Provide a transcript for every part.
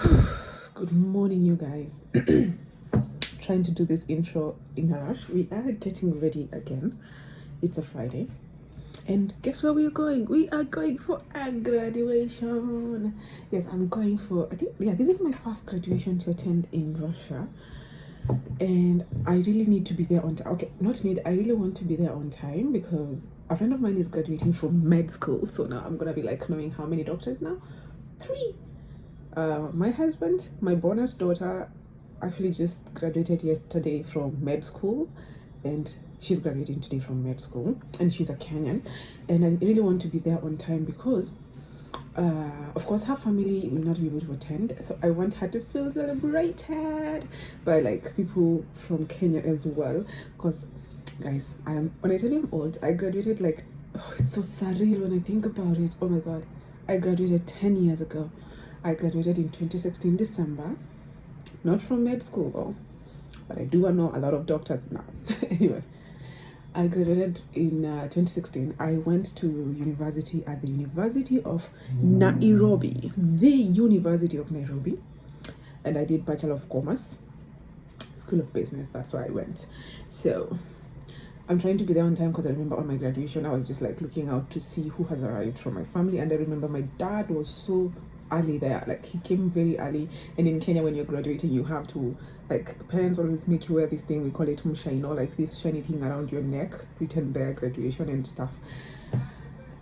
Good morning, you guys. Trying to do this intro in a rush. We are getting ready again. It's a Friday. And guess where we are going? We are going for a graduation. Yes, I'm going for, this is my first graduation to attend in Russia. And I really need to be there on time. Okay, not need, I really want to be there on time because a friend of mine is graduating from med school. So now I'm going to be like knowing how many doctors now? 3. My husband, my bonus daughter, actually just graduated yesterday from med school, and she's graduating today from med school, and she's a Kenyan, and I really want to be there on time because of course her family will not be able to attend, so I want her to feel celebrated by like people from Kenya as well. Because guys, when I tell you I'm old, I graduated like, oh, it's so surreal when I think about it. Oh my god, I graduated 10 years ago. I graduated in 2016 December, not from med school though, but I do know a lot of doctors now. Anyway, I graduated in 2016. I went to university at the University of Nairobi, the University of Nairobi, and I did Bachelor of Commerce, School of Business. That's where I went. So I'm trying to be there on time because I remember on my graduation, I was just like looking out to see who has arrived from my family. And I remember my dad was so early there, like he came very early. And in Kenya, when you're graduating, you have to, like, parents always make you wear this thing, we call it musha, you know, like this shiny thing around your neck, written there, graduation and stuff.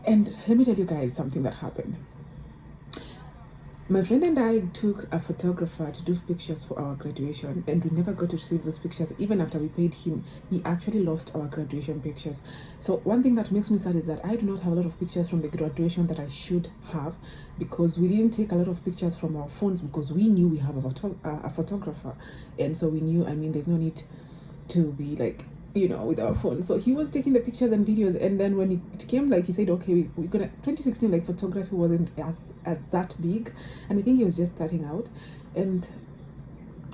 And let me tell you guys something that happened. My friend and I took a photographer to do pictures for our graduation, and we never got to receive those pictures. Even after we paid him, he actually lost our graduation pictures. So one thing that makes me sad is that I do not have a lot of pictures from the graduation that I should have, because we didn't take a lot of pictures from our phones because we knew we have a photographer. And so we knew, I mean, there's no need to be like, you know, with our phone. So he was taking the pictures and videos, and then when it came, like, he said, okay, we're gonna 2016, like, photography wasn't at that big, and I think he was just starting out. And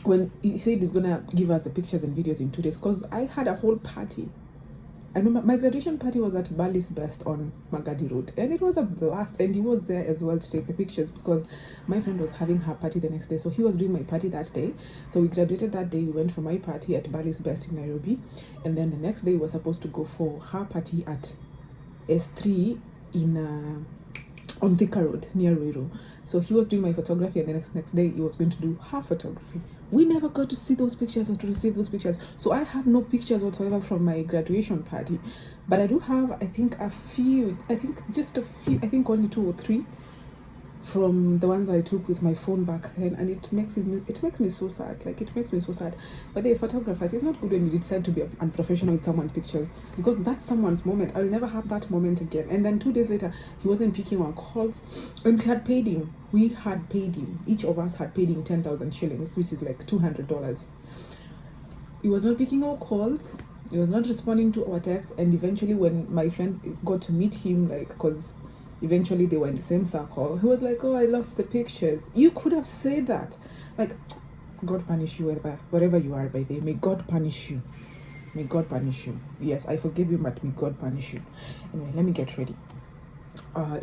when he said he's gonna give us the pictures and videos in 2 days, because I had a whole party. I remember my graduation party was at Bali's Best on Magadi Road, and it was a blast. And he was there as well to take the pictures because my friend was having her party the next day, so he was doing my party that day. So we graduated that day. We went for my party at Bali's Best in Nairobi, and then the next day we were supposed to go for her party at S3 in on Thika Road near Ruiru. So he was doing my photography, and the next day he was going to do her photography. We never got to see those pictures or to receive those pictures. So I have no pictures whatsoever from my graduation party. But I do have, I think, just a few, I think only 2 or 3 from the ones I took with my phone back then, and it makes me so sad. Like, it makes me so sad. But the photographers, it's not good when you decide to be unprofessional with someone's pictures, because that's someone's moment. I'll never have that moment again. And then 2 days later, he wasn't picking our calls, and we had paid him. Each of us had paid him 10,000 shillings, which is like $200. He was not picking our calls. He was not responding to our texts. And eventually, when my friend got to meet him, like, because eventually they were in the same circle, he was like, oh, I lost the pictures. You could have said that. Like, God punish you wherever you are, by the way. May God punish you. May God punish you. Yes, I forgive you, but may God punish you. Anyway, let me get ready.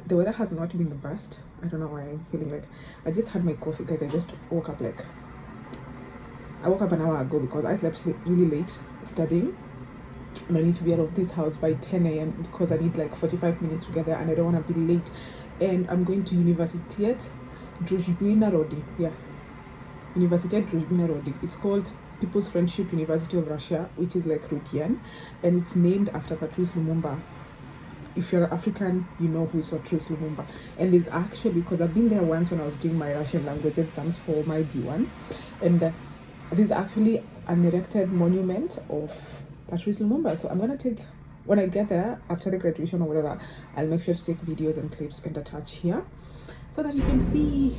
The weather has not been the best. I don't know why I'm feeling like, I just had my coffee, guys. I woke up an hour ago because I slept really late studying, and I need to be out of this house by 10 a.m. because I need like 45 minutes to get there, and I don't want to be late. And I'm going to Universitet Druzhbina Rodi. Yeah, Universitet Druzhbina Rodi. It's called People's Friendship University of Russia, which is like Rudian, and it's named after Patrice Lumumba. If you're African, you know who's Patrice Lumumba. And there's actually, because I've been there once when I was doing my Russian language exams for my B1, and there's actually an erected monument of Patrice Lumumba. So I'm gonna take, when I get there after the graduation or whatever, I'll make sure to take videos and clips and attach here so that you can see.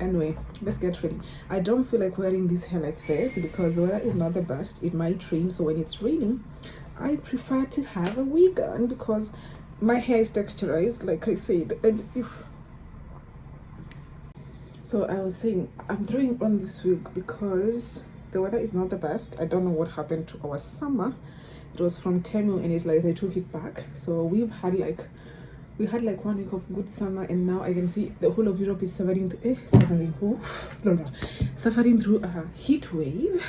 Anyway, let's get ready. I don't feel like wearing this hair like this because the weather is not the best. It might rain, so when it's raining, I prefer to have a wig on because my hair is texturized, like I said. And so I was saying, I'm throwing on this wig because the weather is not the best. I don't know what happened to our summer. It was from Temu, and it's like they took it back. So we've had like We had like 1 week of good summer, and now I can see the whole of Europe is suffering through a heat wave,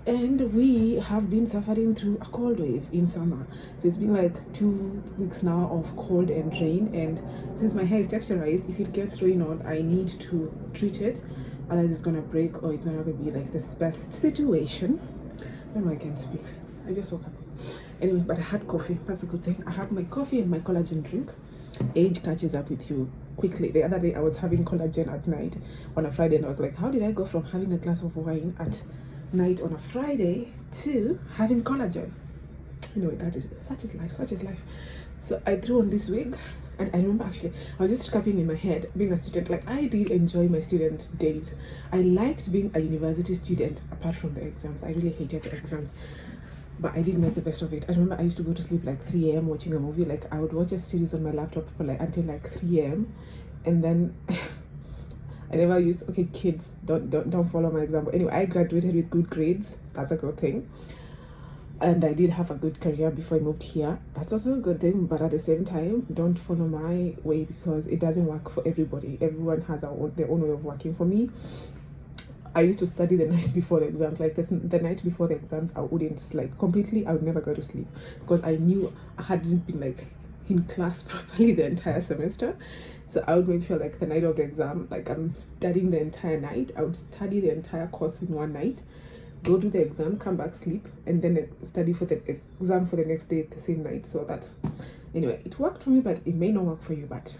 and we have been suffering through a cold wave in summer. So it's been like 2 weeks now of cold and rain, and since my hair is texturized, if it gets rain on, I need to treat it, otherwise it's gonna break or it's not gonna be like this best situation. I don't know, I can't speak, I just woke up. Anyway, but I had coffee, that's a good thing. I had my coffee and my collagen drink. Age catches up with you quickly. The other day I was having collagen at night on a Friday, and I was like, how did I go from having a glass of wine at night on a Friday to having collagen? Anyway, that is such is life. So I threw on this wig, and I remember actually I was just recapping in my head being a student. Like, I did enjoy my student days. I liked being a university student apart from the exams. I really hated the exams, but I did make the best of it. I remember I used to go to sleep like 3 a.m. watching a movie. Like, I would watch a series on my laptop for like until like 3 a.m. and then I never used, okay, kids, don't follow my example. Anyway, I graduated with good grades. That's a good thing. And I did have a good career before I moved here. That's also a good thing, but at the same time, don't follow my way, because it doesn't work for everybody. Everyone has their own way of working. For me, I used to study the night before the exams. Like, the night before the exams, I wouldn't, like, completely, I would never go to sleep, because I knew I hadn't been like in class properly the entire semester. So I would make sure like the night of the exam, like, I'm studying the entire night. I would study the entire course in one night, go do the exam, come back, sleep, and then study for the exam for the next day the same night. So that's, anyway, it worked for me, but it may not work for you. But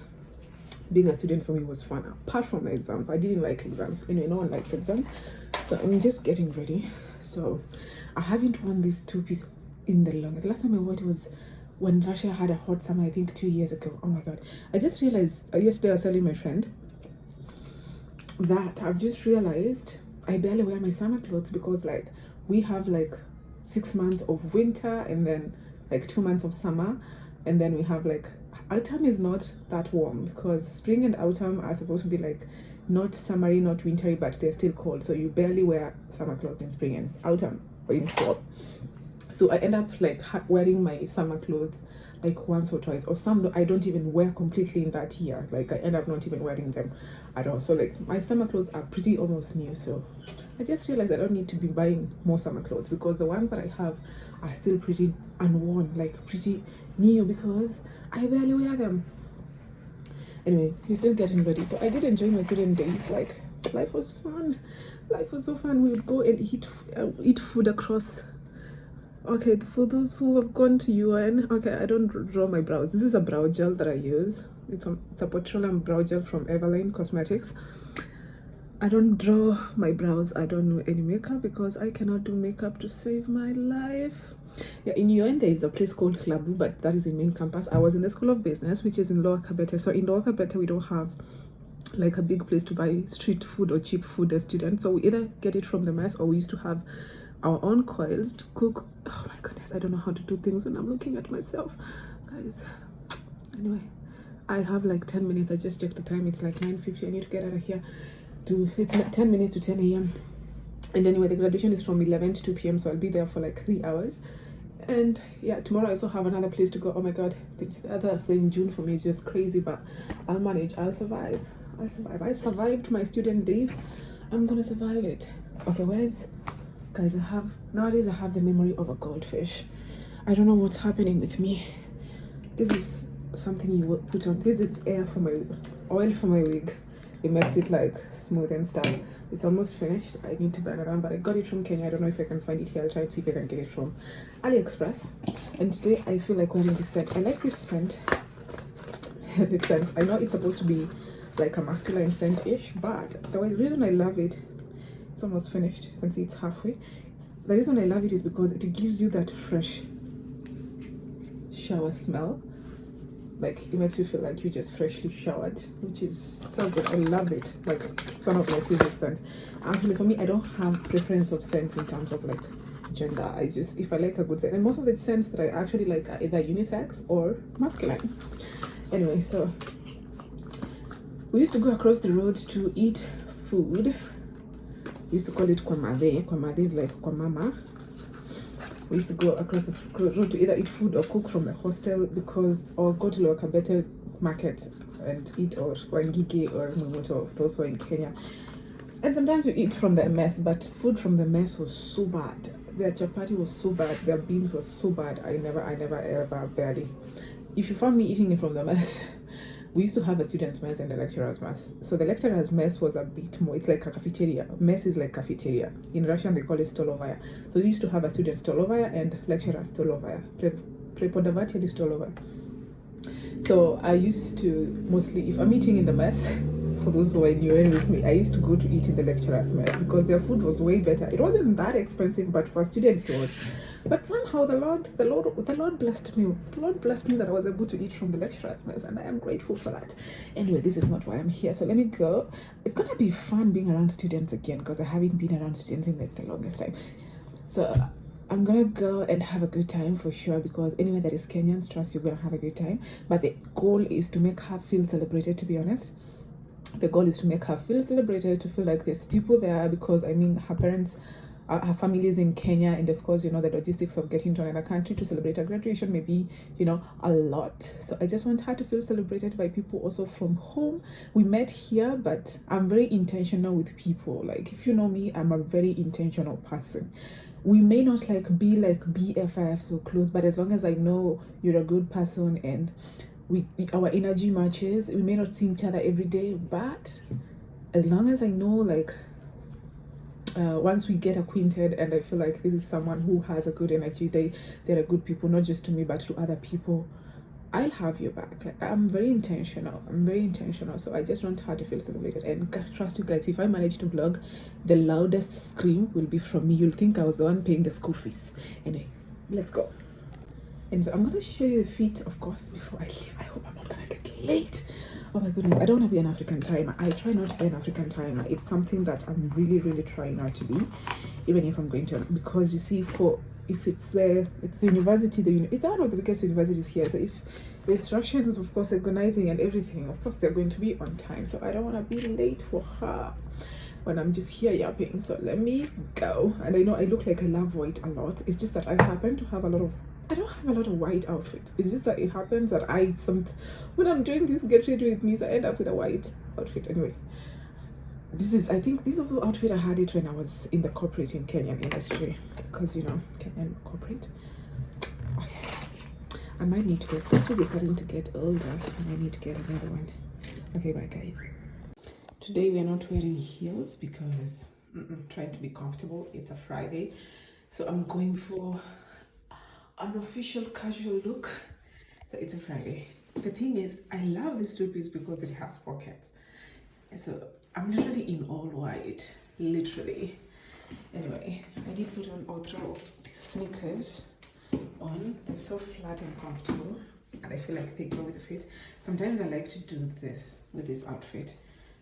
being a student for me was fun. Apart from the exams, I didn't like exams. Anyway, no one likes exams. So I'm just getting ready. So I haven't worn this two-piece in the longest. The last time I wore it was when Russia had a hot summer, I think 2 years ago. Oh my god. I just realized, yesterday I was telling my friend that I've just realized I barely wear my summer clothes, because like we have like 6 months of winter and then like 2 months of summer, and then we have like autumn is not that warm, because spring and autumn are supposed to be like not summery, not wintry, but they're still cold. So you barely wear summer clothes in spring and autumn or in fall. So I end up like wearing my summer clothes like once or twice, or some I don't even wear completely in that year. Like, I end up not even wearing them at all. So like my summer clothes are pretty almost new. So I just realized I don't need to be buying more summer clothes, because the ones that I have are still pretty unworn, like pretty new, because I barely wear them. Anyway, you're still getting ready. So I did enjoy my student days. Like, life was fun. Life was so fun. We would go and eat food across. Okay, for those who have gone to UN, okay, I don't draw my brows. This is a brow gel that I use. It's a petroleum brow gel from Everline Cosmetics. I don't draw my brows. I don't know any makeup, because I cannot do makeup to save my life. Yeah, in UN there is a place called Klabu, but that is in main campus. I was in the School of Business, which is in Lower Kabete. So in Lower Kabete we don't have like a big place to buy street food or cheap food as students. So we either get it from the mess, or we used to have our own coils to cook. Oh my goodness, I don't know how to do things when I'm looking at myself, guys. Anyway, I have like 10 minutes. I just checked the time. It's like 9:50. I need to get out of here. It's like 10 minutes to 10 a.m. And anyway, the graduation is from 11 to 2 p.m. So I'll be there for like 3 hours. And yeah, tomorrow I also have another place to go. Oh my god, it's other saying June for me is just crazy, but I'll manage. I'll survive. I survived my student days. I'm gonna survive it. Okay, guys, nowadays I have the memory of a goldfish. I don't know what's happening with me. This is something you would put on. This is oil for my wig. It makes it like smooth and stuff. It's almost finished. I need to burn around, but I got it from Kenya. I don't know if I can find it here. I'll try and see if I can get it from AliExpress. And today I feel like wearing this scent. I like this scent. This scent. I know it's supposed to be like a masculine scent-ish, but the reason I love it, it's almost finished. You can see it's halfway. The reason I love it is because it gives you that fresh shower smell. Like, it makes you feel like you just freshly showered, which is so good. I love it. Like, it's one of my favorite scents. Actually, for me, I don't have preference of scents in terms of like gender. I just, if I like a good scent, and most of the scents that I actually like are either unisex or masculine. Anyway, so we used to go across the road to eat food. We used to call it kwamade. Kwamade is like kwamama. We used to go across the road to either eat food or cook from the hostel, or go to Lower Kabete market and eat, or Wangige or Mumuto, those who are in Kenya. And sometimes we eat from the mess, but food from the mess was so bad. Their chapati was so bad, their beans was so bad. I never ever barely. If you found me eating it from the mess, we used to have a student's mess and a lecturer's mess. So the lecturer's mess was a bit more, it's like a cafeteria. Mess is like cafeteria. In Russian, they call it stolovaya. So we used to have a student stolovaya and lecturer stolovaya. Prepodavately stolovaya. So I used to mostly, if I'm eating in the mess, for those who are new with me, I used to go to eat in the lecturer's mess because their food was way better. It wasn't that expensive, but for students it was. But somehow the Lord blessed me. The Lord blessed me that I was able to eat from the lecturer's mess, and I am grateful for that. Anyway, this is not why I'm here, so let me go. It's gonna be fun being around students again because I haven't been around students in like the longest time. So I'm gonna go and have a good time for sure, because anywhere that is Kenyans, trust you're gonna have a good time. But the goal is to make her feel celebrated, to be honest. The goal is to make her feel celebrated, to feel like there's people there, because I mean her parents, her family is in Kenya, and of course, you know, the logistics of getting to another country to celebrate her graduation may be, you know, a lot. So I just want her to feel celebrated by people also from home. We met here, but I'm very intentional with people. Like, if you know me, I'm a very intentional person. We may not like be like BFF so close, but as long as I know you're a good person and our energy matches, we may not see each other every day, but as long as I know, like, once we get acquainted and I feel like this is someone who has a good energy, they're a good people, not just to me but to other people, I'll have your back. Like, I'm very intentional, so I just want her to feel celebrated. And trust you guys, if I manage to vlog, the loudest scream will be from me. You'll think I was the one paying the school fees. Anyway, let's go. And so I'm gonna show you the feet, of course, before I leave. I hope I'm not gonna get late. Oh my goodness, I don't want to be an African timer. I try not to be an African timer. It's something that I'm really trying not to be, even if I'm going to, because you see, if it's the university, it's one of the biggest universities here. So if there's Russians, of course, organizing and everything, of course they're going to be on time. So I don't want to be late for her when I'm just here yapping. So let me go. And I know I look like I love white a lot. It's just that I happen to have I don't have a lot of white outfits. It's just that it happens that when I'm doing this get ready with me, so I end up with a white outfit. Anyway, I think this is also outfit I had it when I was in the corporate in Kenyan industry, because you know, Kenyan corporate. Okay, I might need to go. This week is starting to get older, and I need to get another one. Okay, bye guys. Today we are not wearing heels because trying to be comfortable. It's a Friday, so I'm going for an official casual look. So it's a Friday. The thing is, I love this two piece because it has pockets. So I'm literally in all white, literally. Anyway, I did put on or throw these sneakers on. They're so flat and comfortable, and I feel like they go with the fit. Sometimes I like to do this with this outfit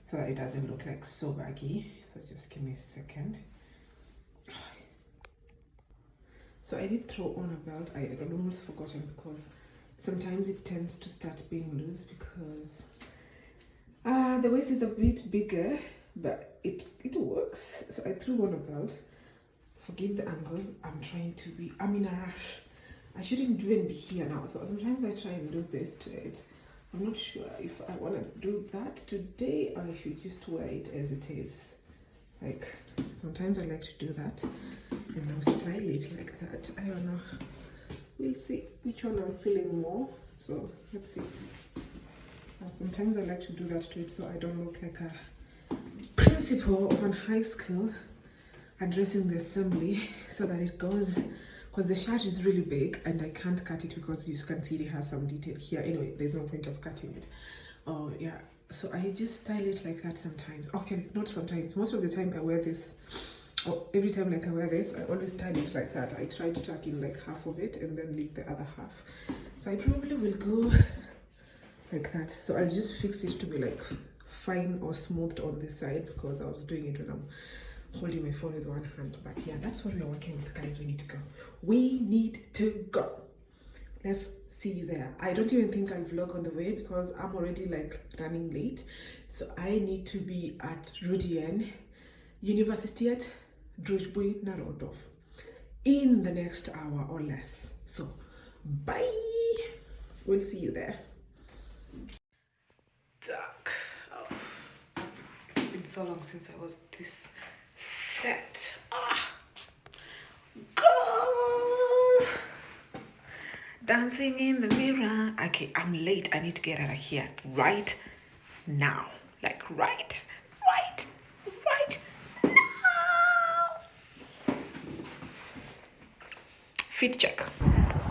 so that it doesn't look like so baggy. So just give me a second. So I did throw on a belt. I had almost forgotten, because sometimes it tends to start being loose because the waist is a bit bigger, but it works. So I threw on a belt. Forgive the angles. I'm in a rush. I shouldn't even be here now. So sometimes I try and do this to it. I'm not sure if I want to do that today or I should just wear it as it is. Like, sometimes I like to do that and now style it like that. I don't know. We'll see which one I'm feeling more. So let's see. Sometimes I like to do that to it so I don't look like a principal of a high school addressing the assembly, so that it goes, because the shirt is really big and I can't cut it because you can see it has some detail here. Anyway, there's no point of cutting it. Oh yeah, so I just style it like that sometimes. Actually, not sometimes, most of the time I wear this, or every time like I wear this, I always style it like that. I try to tuck in like half of it and then leave the other half. So I probably will go like that. So I'll just fix it to be like fine or smoothed on this side, because I was doing it when I'm holding my phone with one hand. But yeah, that's what we're working with, guys. We need to go. Let's see you there. I don't even think I'll vlog on the way because I'm already like running late. So I need to be at Rudien Universitet Drujbui Narodov in the next hour or less. So bye, we'll see you there. so long since I was this set. Girl, dancing in the mirror. Okay, I'm late. I need to get out of here right now. Like right now. Fit check.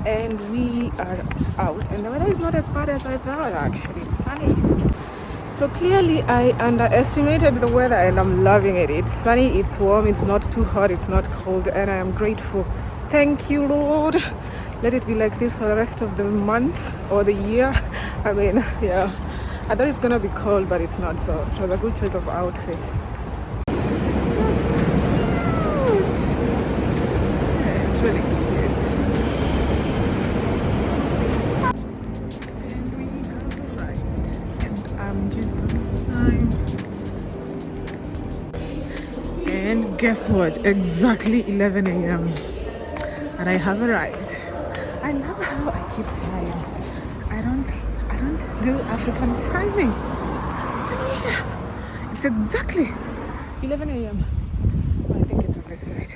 And we are out, and the weather is not as bad as I thought. Actually, it's sunny. So clearly I underestimated the weather, and I'm loving it. It's sunny, it's warm, it's not too hot, it's not cold, and I am grateful. Thank you, Lord. Let it be like this for the rest of the month or the year. I mean, yeah. I thought it's gonna be cold, but it's not, so it was a good choice of outfit. So cute. Yeah, it's really cute. And guess what? Exactly 11 a.m. and I have arrived. I love how I keep time. I don't do African timing. Yeah, it's exactly 11 a.m. I think it's on this side.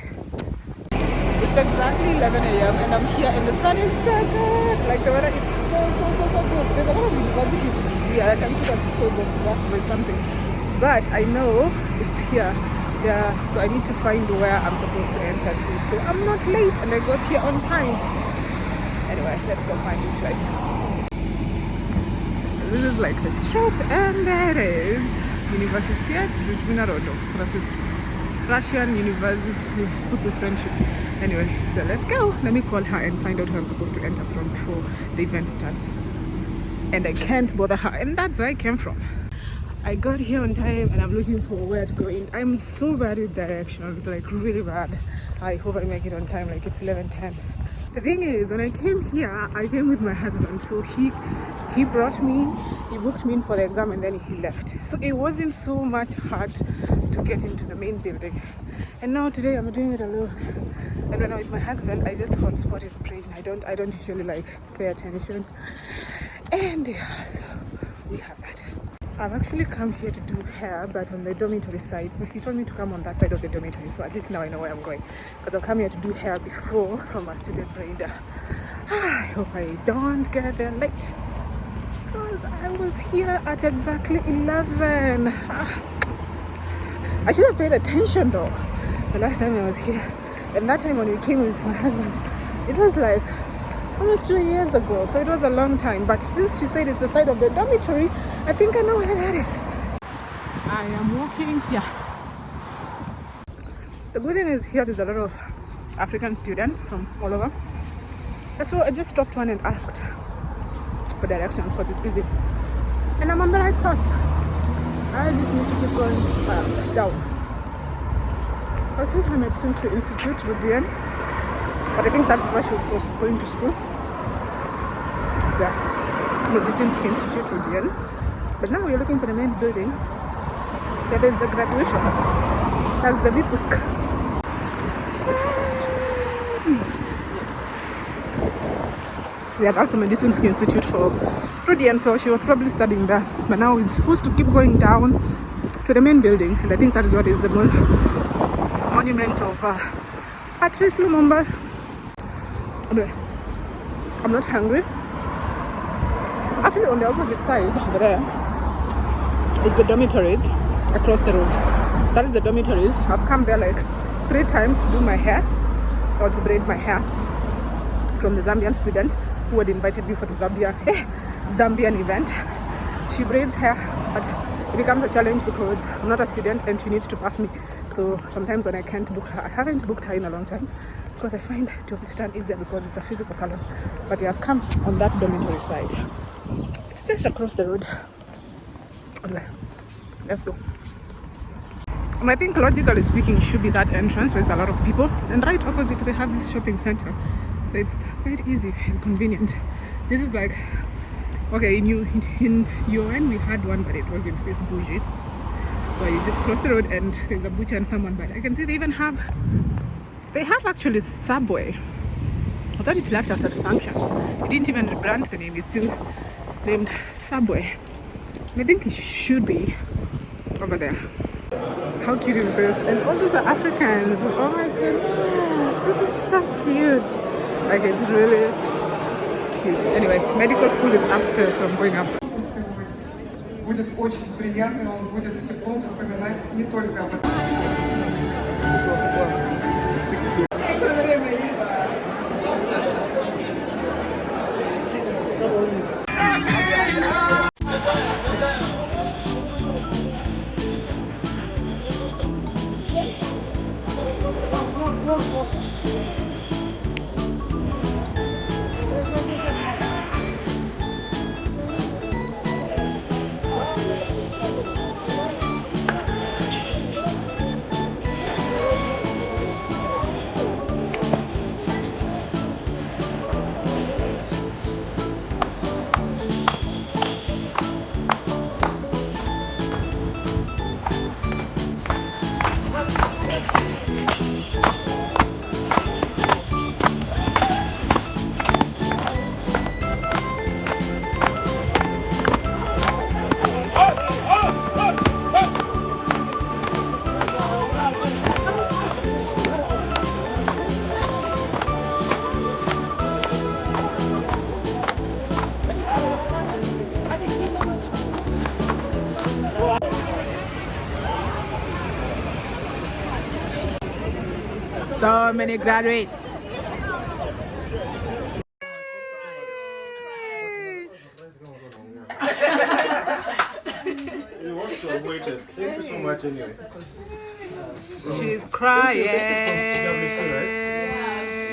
It's exactly 11 a.m. and I'm here, and the sun is so good. Like the weather is so good. There's a lot of universities here. I can see that it's called the something, but I know it's here. Yeah, so I need to find where I'm supposed to enter to, so I'm not late and I got here on time. Anyway, let's go find this place. This is like the street, and there is University Russian University Pupils Friendship. Anyway, so let's go. Let me call her and find out where I'm supposed to enter from before the event starts. And I can't bother her, and that's where I came from. I got here on time and I'm looking for where to go in. I'm so bad with directions, like really bad. I hope I make it on time, like it's 11:10. The thing is, when I came here, I came with my husband, so he brought me, he booked me in for the exam, and then he left. So it wasn't so much hard to get into the main building. And now today I'm doing it alone. And when I'm with my husband, I just hotspot his brain. I don't usually like pay attention. And yeah, so we have that. I've actually come here to do hair, but on the dormitory side. So he told me to come on that side of the dormitory, so at least now I know where I'm going. Because I've come here to do hair before from a student braid. I hope I don't get there late, because I was here at exactly 11. I should have paid attention though the last time I was here. And that time when we came with my husband, it was like almost 2 years ago, so it was a long time. But since she said it's the side of the dormitory, I think I know where that is. I am walking here. The good thing is here there's a lot of African students from all over. So I just stopped one and asked for directions because it's easy. And I'm on the right path. I just need to keep going down. I think I'm at Medicine Institute, Rudian. But I think that's where she was going to school. Yeah, Medicine Institute, Rudian. But now we're looking for the main building. Yeah, there's the graduation. That's the Vipusk. Yeah, that's the Medicine Institute for Rudian, so she was probably studying there. But now we're supposed to keep going down to the main building, and I think that is what is the monument of Patrice Lumumba. Anyway, I'm not hungry. Actually, on the opposite side over there, it's the dormitories across the road. That is the dormitories. I've come there like 3 times to do my hair or to braid my hair from the Zambian student who had invited me for the Zambian event. She braids hair, but it becomes a challenge because I'm not a student and she needs to pass me. So sometimes when I can't book her, I haven't booked her in a long time because I find to understand easier because it's a physical salon. But yeah, I've come on that dormitory side. It's just across the road. Anyway, let's go. And I think logically speaking, it should be that entrance where there's a lot of people. And right opposite, they have this shopping center. So it's quite easy and convenient. This is like, okay, in UN we had one, but it wasn't this bougie. Where you just cross the road and there's a butcher and someone. But I can see they have actually Subway. I thought it left after the sanctions. It didn't even rebrand the name. It's still named Subway. And I think it should be over there. How cute is this? And all these are Africans. Oh my goodness, this is so cute. Like, it's really cute. Anyway, medical school is upstairs, so I'm going up. Будет очень приятно, он будет с теплом вспоминать не только об этом. So many graduates. You want to avoid it. Thank you so much anyway. She's crying.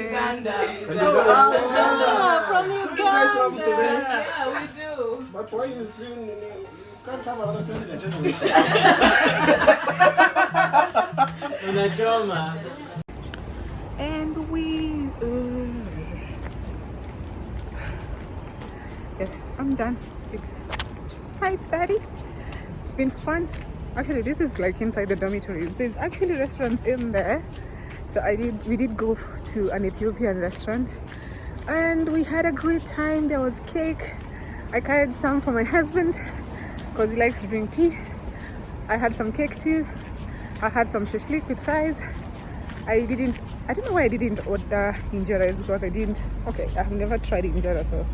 Uganda. From Uganda. Yeah, we do. But why you saying you can't have another president anyway? And we yes, I'm done. It's 5:30. It's been fun. Actually, this is like inside the dormitories. There's actually restaurants in there. So we did go to an Ethiopian restaurant and we had a great time. There was cake. I carried some for my husband because he likes to drink tea. I had some cake too. I had some shashlik with fries. I don't know why I didn't order injera, because I've never tried injera, so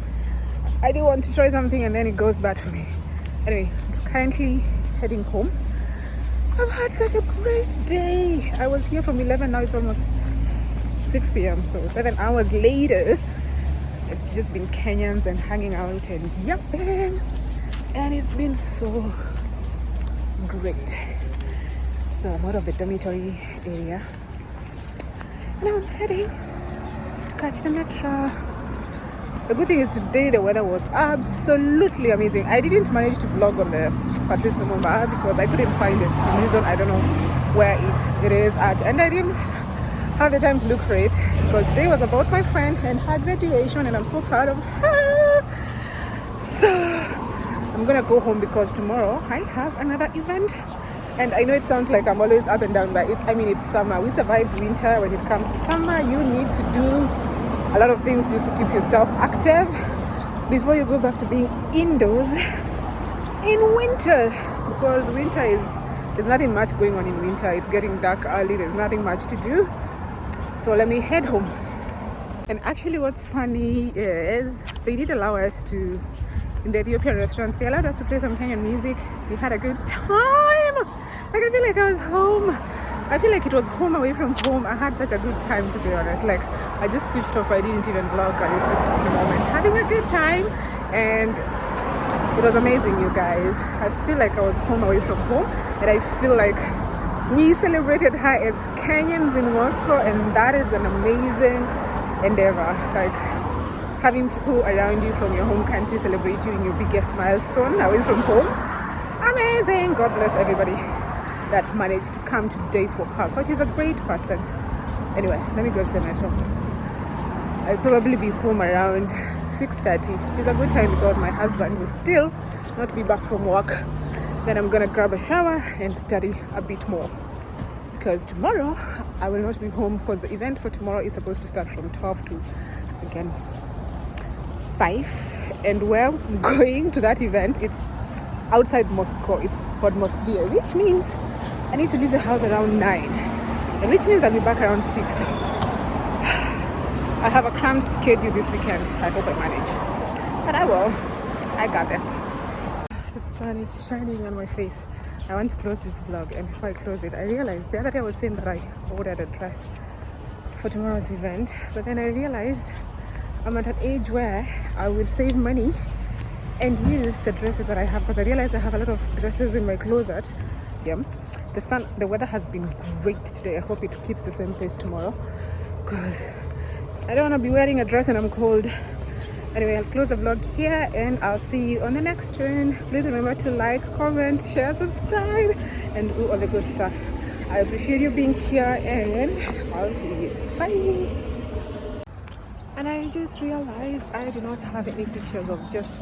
I didn't want to try something and then it goes bad for me. Anyway, I'm currently heading home. I've had such a great day. I was here from 11, now it's almost 6 p.m. So 7 hours later, it's just been Kenyans and hanging out and yapping. And it's been so great. So I'm out of the dormitory area. Now I'm heading to catch the metro. The good thing is today the weather was absolutely amazing. I didn't manage to vlog on the Patrice Lumumba because I couldn't find it for some reason. I don't know where it is at, and I didn't have the time to look for it because today was about my friend and her graduation, and I'm so proud of her. So I'm gonna go home because tomorrow I have another event. And I know it sounds like I'm always up and down, but it's summer. We survived winter. When it comes to summer, you need to do a lot of things just to keep yourself active before you go back to being indoors in winter. Because there's nothing much going on in winter. It's getting dark early. There's nothing much to do. So let me head home. And actually what's funny is they did allow us to, in the Ethiopian restaurant, they allowed us to play some Kenyan music. We had a good time. Like, I feel like I was home. I feel like it was home away from home. I had such a good time, to be honest. Like, I just switched off. I didn't even vlog. I was just in the moment having a good time. And it was amazing, you guys. I feel like I was home away from home. And I feel like we celebrated her as Kenyans in Moscow. And that is an amazing endeavor. Like, having people around you from your home country celebrate you in your biggest milestone away from home. Amazing. God bless everybody that managed to come today for her, because she's a great person. Anyway, let me go to the metro. I'll probably be home around 6:30, which is a good time because my husband will still not be back from work. Then I'm gonna grab a shower and study a bit more, because tomorrow I will not be home because the event for tomorrow is supposed to start from 12 to, again, 5. And where I'm going to that event, it's outside Moscow. It's called Moskvia, which means I need to leave the house around 9, and which means I'll be back around 6. I have a cramped schedule this weekend. I hope I manage, but I will. I got this. The sun is shining on my face. I want to close this vlog, and before I close it, I realized the other day I was saying that I ordered a dress for tomorrow's event, but then I realized I'm at an age where I will save money and use the dresses that I have, because I realized I have a lot of dresses in my closet. The weather has been great today. I hope it keeps the same pace tomorrow, because I don't want to be wearing a dress and I'm cold. Anyway, I'll close the vlog here, and I'll see you on the next one. Please remember to like, comment, share, subscribe, and do all the good stuff. I appreciate you being here, and I'll see you. Bye. And I just realized I do not have any pictures of just